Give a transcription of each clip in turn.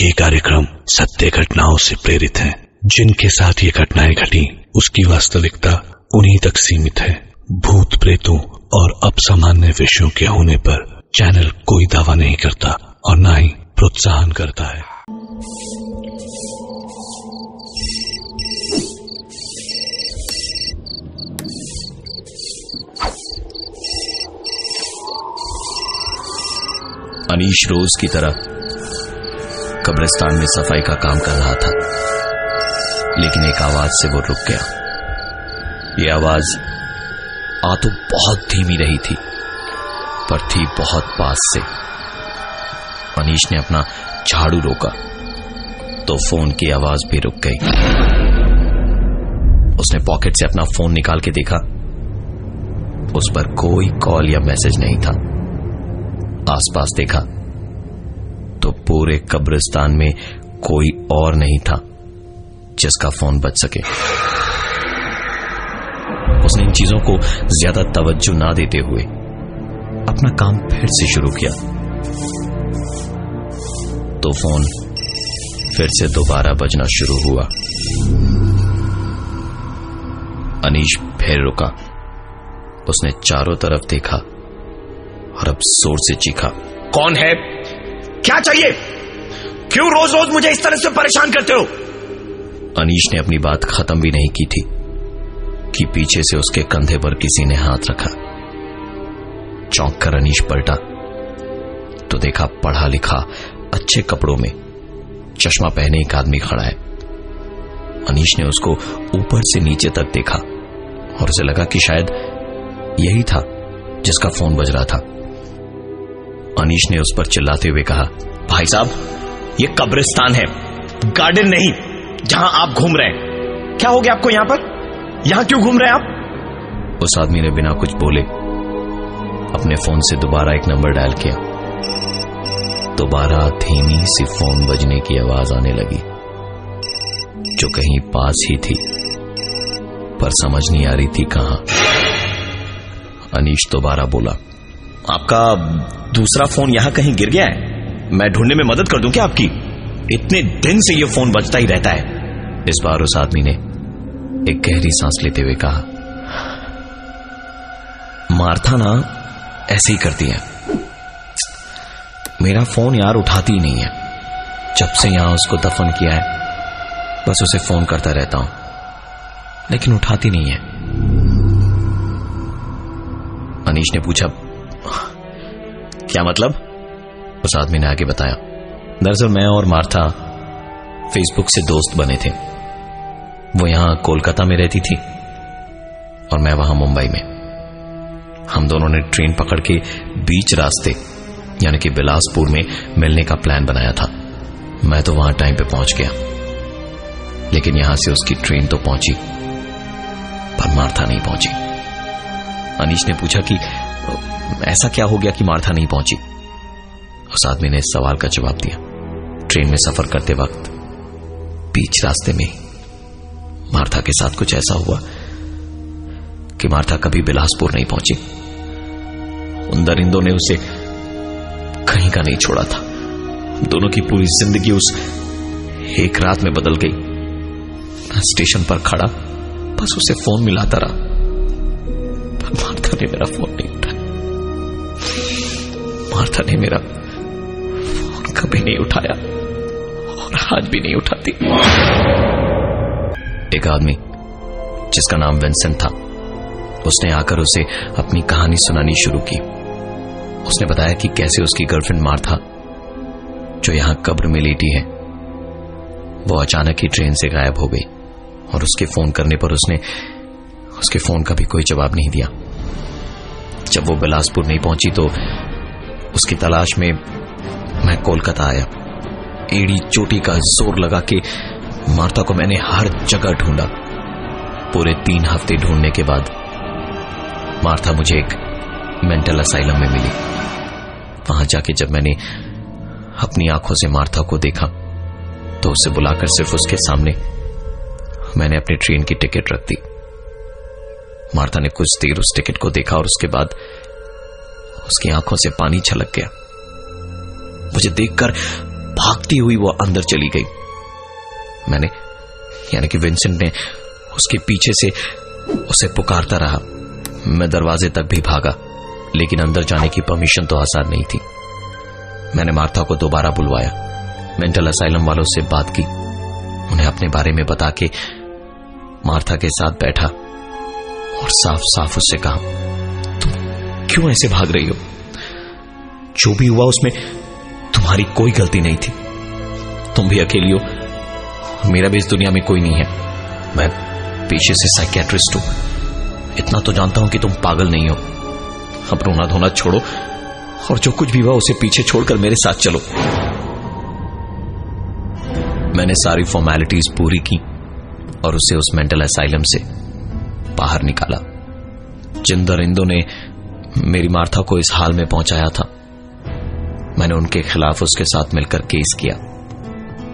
ये कार्यक्रम सत्य घटनाओं से प्रेरित है। जिनके साथ ये घटनाएं घटी उसकी वास्तविकता उन्हीं तक सीमित है। भूत प्रेतों और असामान्य विषयों के होने पर चैनल कोई दावा नहीं करता और न ही प्रोत्साहन करता है। अनीश रोज की तरह कब्रिस्तान में सफाई का काम कर रहा था, लेकिन एक आवाज से वो रुक गया। ये आवाज आ तो बहुत धीमी रही थी, पर थी बहुत पास से। अनीश ने अपना झाड़ू रोका तो फोन की आवाज भी रुक गई। उसने पॉकेट से अपना फोन निकाल के देखा, उस पर कोई कॉल या मैसेज नहीं था। आसपास देखा तो पूरे कब्रिस्तान में कोई और नहीं था जिसका फोन बज सके। उसने इन चीजों को ज्यादा तवज्जो ना देते हुए अपना काम फिर से शुरू किया तो फोन फिर से दोबारा बजना शुरू हुआ। अनीश फिर रुका। उसने चारों तरफ देखा और अब जोर से चीखा, कौन है? क्या चाहिए? क्यों रोज रोज मुझे इस तरह से परेशान करते हो? अनीश ने अपनी बात खत्म भी नहीं की थी कि पीछे से उसके कंधे पर किसी ने हाथ रखा। चौंक कर अनीश पलटा तो देखा पढ़ा लिखा अच्छे कपड़ों में चश्मा पहने एक आदमी खड़ा है। अनीश ने उसको ऊपर से नीचे तक देखा और उसे लगा कि शायद यही था जिसका फोन बज रहा था। अनीश ने उस पर चिल्लाते हुए कहा, भाई साहब, ये कब्रिस्तान है, गार्डन नहीं जहां आप घूम रहे हैं। क्या हो गया आपको? यहां पर यहां क्यों घूम रहे हैं आप? उस आदमी ने बिना कुछ बोले अपने फोन से दोबारा एक नंबर डायल किया। दोबारा धीमी सी फोन बजने की आवाज आने लगी जो कहीं पास ही थी, पर समझ नहीं आ रही थी कहां। अनीश दोबारा बोला, आपका दूसरा फोन यहां कहीं गिर गया है? मैं ढूंढने में मदद कर दूं क्या आपकी? इतने दिन से ये फोन बजता ही रहता है। इस बार उस आदमी ने एक गहरी सांस लेते हुए कहा, मार्था ना ऐसे ही करती है। मेरा फोन यार उठाती ही नहीं है। जब से यहां उसको दफन किया है बस उसे फोन करता रहता हूं, लेकिन उठाती नहीं है। अनीश ने पूछा, क्या मतलब? उस आदमी ने आगे बताया, दरअसल मैं और मार्था फेसबुक से दोस्त बने थे। वो यहां कोलकाता में रहती थी और मैं वहां मुंबई में। हम दोनों ने ट्रेन पकड़ के बीच रास्ते यानी कि बिलासपुर में मिलने का प्लान बनाया था। मैं तो वहां टाइम पे पहुंच गया, लेकिन यहां से उसकी ट्रेन तो पहुंची पर मार्था नहीं पहुंची। अनीश ने पूछा कि ऐसा क्या हो गया कि मार्था नहीं पहुंची? उस आदमी ने इस सवाल का जवाब दिया, ट्रेन में सफर करते वक्त बीच रास्ते में मार्था के साथ कुछ ऐसा हुआ कि मार्था कभी बिलासपुर नहीं पहुंची। उन दरिंदों ने उसे कहीं का नहीं छोड़ा था। दोनों की पूरी जिंदगी उस एक रात में बदल गई। स्टेशन पर खड़ा बस उसे फोन मिलाता रहा, पर मार्था ने मेरा फोन नहीं उठाया। मार्था ने मेरा फोन कभी नहीं उठाया और आज भी नहीं उठाती। एक आदमी जिसका नाम विंसेंट था, उसने आकर उसे अपनी कहानी सुनानी शुरू की। उसने बताया कि कैसे उसकी गर्लफ्रेंड मार्था, जो यहां कब्र में लेटी है, वो अचानक ही ट्रेन से गायब हो गई और उसके फोन करने पर उसने उसके फोन का भी कोई जवाब नहीं दिया। जब वो बिलासपुर नहीं पहुंची तो उसकी तलाश में मैं कोलकाता आया। एड़ी चोटी का जोर लगा के मार्था को मैंने हर जगह ढूंढा। पूरे 3 हफ्ते ढूंढने के बाद मार्था मुझे एक मेंटल असाइलम में मिली। वहां जाके जब मैंने अपनी आंखों से मार्था को देखा तो उसे बुलाकर सिर्फ उसके सामने मैंने अपनी ट्रेन की टिकट रख दी। मार्था ने कुछ देर उस टिकट को देखा और उसके बाद उसकी आंखों से पानी छलक गया। मुझे देखकर भागती हुई वो अंदर चली गई। मैंने यानी कि विंसेंट ने उसके पीछे से उसे पुकारता रहा। मैं दरवाजे तक भी भागा, लेकिन अंदर जाने की परमिशन तो आसान नहीं थी। मैंने मार्था को दोबारा बुलवाया, मेंटल असाइलम वालों से बात की, उन्हें अपने बारे में बता के मार्था के साथ बैठा और साफ साफ उससे कहा, तुम क्यों ऐसे भाग रही हो? जो भी हुआ उसमें तुम्हारी कोई गलती नहीं थी। तुम भी अकेली हो, मेरा भी इस दुनिया में कोई नहीं है। मैं पेशे से साइकियाट्रिस्ट हूं, इतना तो जानता हूं कि तुम पागल नहीं हो। अब रोना धोना छोड़ो और जो कुछ भी हुआ उसे पीछे छोड़कर मेरे साथ चलो। मैंने सारी फॉर्मेलिटीज पूरी की और उसे उस मेंटल असाइलम से बाहर निकाला। जिन दरिंदों ने मेरी मार्था को इस हाल में पहुंचाया था, मैंने उनके खिलाफ उसके साथ मिलकर केस किया।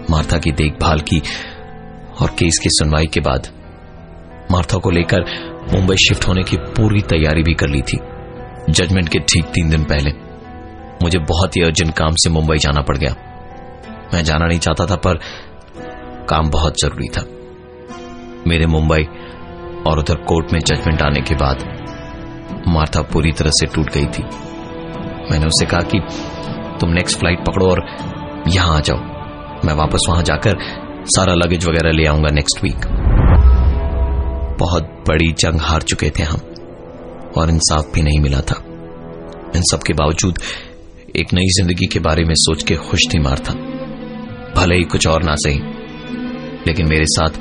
मार्था की देखभाल की और केस की सुनवाई के बाद मार्था को लेकर मुंबई शिफ्ट होने की पूरी तैयारी भी कर ली थी। जजमेंट के ठीक 3 दिन पहले मुझे बहुत ही अर्जेंट काम से मुंबई जाना पड़ गया। मैं जाना नहीं चाहता था, पर काम बहुत जरूरी था। मेरे मुंबई और उधर कोर्ट में जजमेंट आने के बाद मार्था पूरी तरह से टूट गई थी। मैंने उसे कहा कि तुम नेक्स्ट फ्लाइट पकड़ो और यहां आ जाओ, मैं वापस वहां जाकर सारा लगेज वगैरह ले आऊंगा नेक्स्ट वीक। बहुत बड़ी जंग हार चुके थे हम और इंसाफ भी नहीं मिला था। इन सब के बावजूद एक नई जिंदगी के बारे में सोच के खुश थी मार्था। भले ही कुछ और ना सही, लेकिन मेरे साथ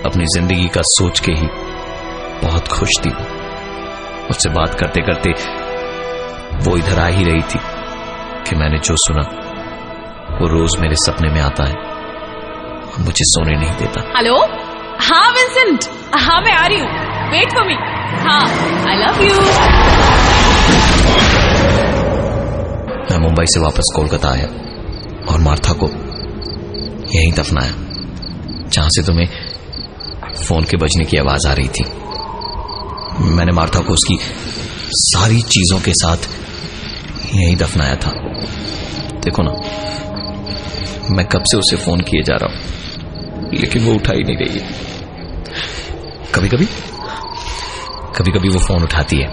अपनी जिंदगी का सोच के ही बहुत खुश थी। उससे बात करते करते वो इधर आ ही रही थी कि मैंने जो सुना वो रोज मेरे सपने में आता है और मुझे सोने नहीं देता। हेलो, हाँ विंसेंट, हाँ मैं आ रही हूँ, वेट फॉर मी। हाँ, आई लव यू। मैं मुंबई से वापस कोलकाता आया और मार्था को यहीं दफनाया जहां से तुम्हें फोन के बजने की आवाज आ रही थी। मैंने मार्था को उसकी सारी चीजों के साथ यहीं दफनाया था। देखो ना, मैं कब से उसे फोन किए जा रहा हूं, लेकिन वो उठा ही नहीं रही है। कभी कभी वो फोन उठाती है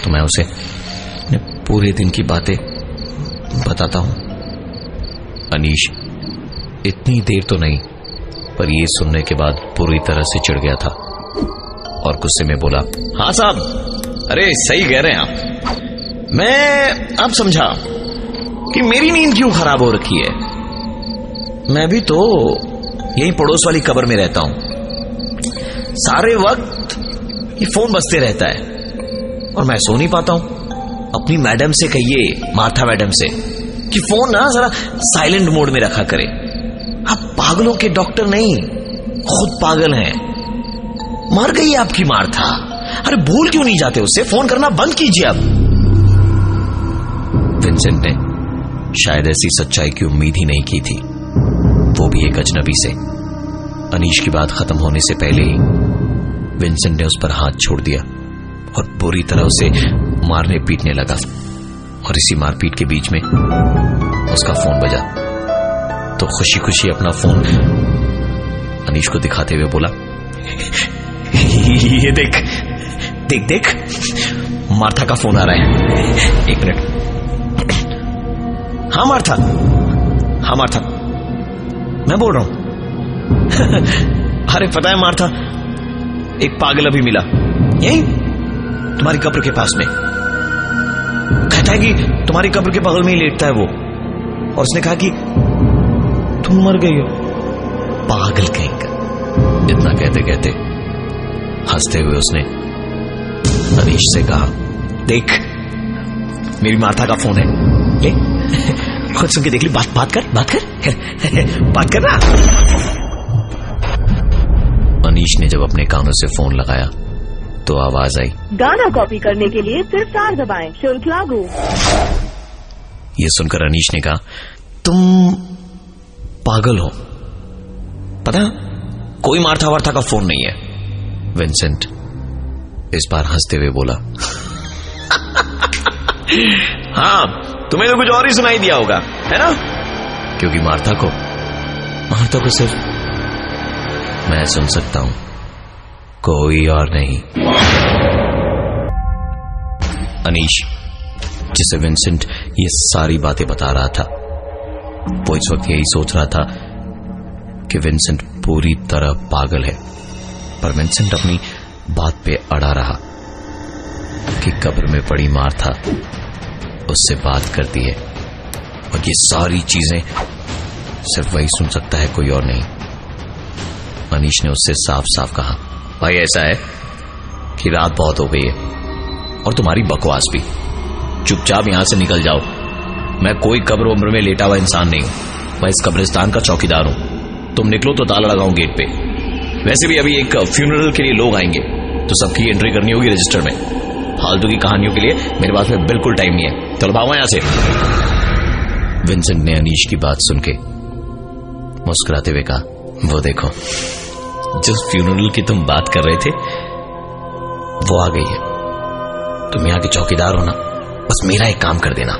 तो मैं उसे अपने पूरे दिन की बातें बताता हूं। अनीश इतनी देर तो नहीं, पर ये सुनने के बाद पूरी तरह से चिढ़ गया था और गुस्से में बोला, हाँ साहब, अरे सही कह रहे हैं आप। मैं अब समझा कि मेरी नींद क्यों खराब हो रखी है। मैं भी तो यही पड़ोस वाली कब्र में रहता हूं। सारे वक्त ये फोन बजते रहता है और मैं सो नहीं पाता हूं। अपनी मैडम से कहिए, मार्था मैडम से, कि फोन ना जरा साइलेंट मोड में रखा करे। आप पागलों के डॉक्टर नहीं, खुद पागल हैं। मर गई आपकी मार्था, अरे भूल क्यों नहीं जाते उससे? फोन करना बंद कीजिए अब। विंसेंट ने शायद ऐसी सच्चाई की उम्मीद ही नहीं की थी, वो भी एक अजनबी से। अनीश की बात खत्म होने से पहले ही विंसेंट ने उस पर हाथ छोड़ दिया और बुरी तरह उसे मारने पीटने लगा। और इसी मारपीट के बीच में उसका फोन बजा तो खुशी खुशी अपना फोन अनीश को दिखाते हुए बोला, ये देख देख देख, मार्था का फोन आ रहा है। 1 मिनट। हाँ मार्था, हाँ मार्था, मैं बोल रहा हूं। अरे पता है मार्था, एक पागल अभी मिला यही तुम्हारी कब्र के पास में। कहता है कि तुम्हारी कब्र के बगल में ही लेटता है वो, और उसने कहा कि तुम मर गई हो। पागल कहेंगे। इतना कहते कहते हंसते हुए उसने अनीश से कहा, देख मेरी मार्था का फोन है, ले खुद सुन के देख ली। बात कर बात कर ना। अनीश ने जब अपने कानों से फोन लगाया तो आवाज आई, गाना कॉपी करने के लिए सिर्फ 4 दबाएं, शुल्क लागू। ये सुनकर अनीश ने कहा, तुम पागल हो, पता कोई मार्था वार्था का फोन नहीं है। विंसेंट इस बार हंसते हुए बोला, हाँ तुम्हें तो कुछ और ही सुनाई दिया होगा, है ना? क्योंकि मार्था को सिर्फ मैं सुन सकता हूं, कोई और नहीं। अनीश, जिसे विंसेंट ये सारी बातें बता रहा था, वो इस वक्त यही सोच रहा था कि विंसेंट पूरी तरह पागल है, पर विंसेंट अपनी बात पे अड़ा रहा कि कब्र में पड़ी मार्था उससे बात करती है और ये सारी चीजें सिर्फ वही सुन सकता है, कोई और नहीं। अनीश ने उससे साफ साफ कहा, भाई ऐसा है कि रात बहुत हो गई है और तुम्हारी बकवास भी, चुपचाप यहां से निकल जाओ। मैं कोई कब्र उम्र में लेटा हुआ इंसान नहीं हूं, मैं इस कब्रिस्तान का चौकीदार हूं। तुम निकलो तो ताला लगाऊं गेट पे। वैसे भी अभी एक फ्यूनरल के लिए लोग आएंगे तो सबकी एंट्री करनी होगी रजिस्टर में। फालतू की कहानियों के लिए मेरे पास में बिल्कुल टाइम नहीं है, चलो भागो यहां से। विंसेंट ने अनीश की बात सुन के मुस्कुराते हुए कहा, वो देखो, जिस फ्यूनरल की तुम बात कर रहे थे वो आ गई है। तुम यहां के चौकीदार हो ना, बस मेरा एक काम कर देना,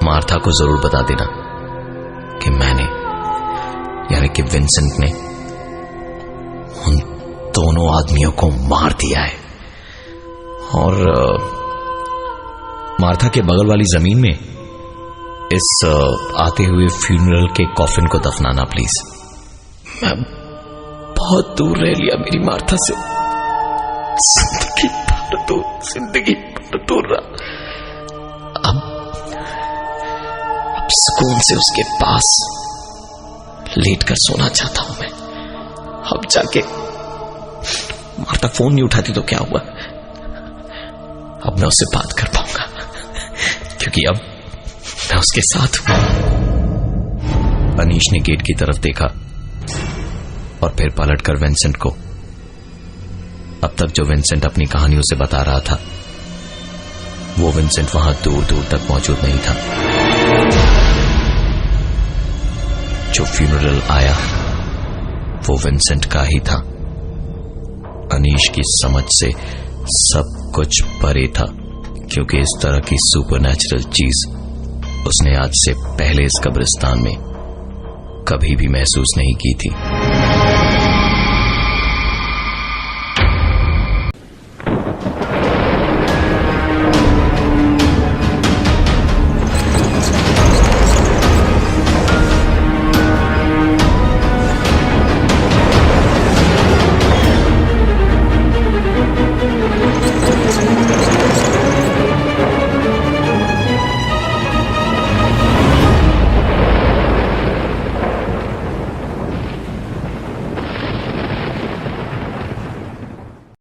मार्था को जरूर बता देना कि मैंने, यानी कि विंसेंट ने उन दोनों आदमियों को मार दिया है। और मार्था के बगल वाली जमीन में इस आते हुए फ्यूनरल के कॉफिन को दफनाना प्लीज। मैं बहुत दूर रह लिया मेरी मार्था से, जिंदगी भर दूर रहा। अब सुकून से उसके पास लेट कर सोना चाहता हूं मैं। अब जाके मार्था फोन नहीं उठाती तो क्या हुआ, अब मैं उससे बात कर पाऊंगा क्योंकि अब मैं उसके साथ हूं। अनीश ने गेट की तरफ देखा और फिर पलटकर विंसेंट को। अब तक जो विंसेंट अपनी कहानी उसे बता रहा था, वो विंसेंट वहां दूर दूर तक मौजूद नहीं था। जो फ्यूनरल आया वो विंसेंट का ही था। अनीश की समझ से सब कुछ परे था, क्योंकि इस तरह की सुपरनैचुरल चीज उसने आज से पहले इस कब्रिस्तान में कभी भी महसूस नहीं की थी।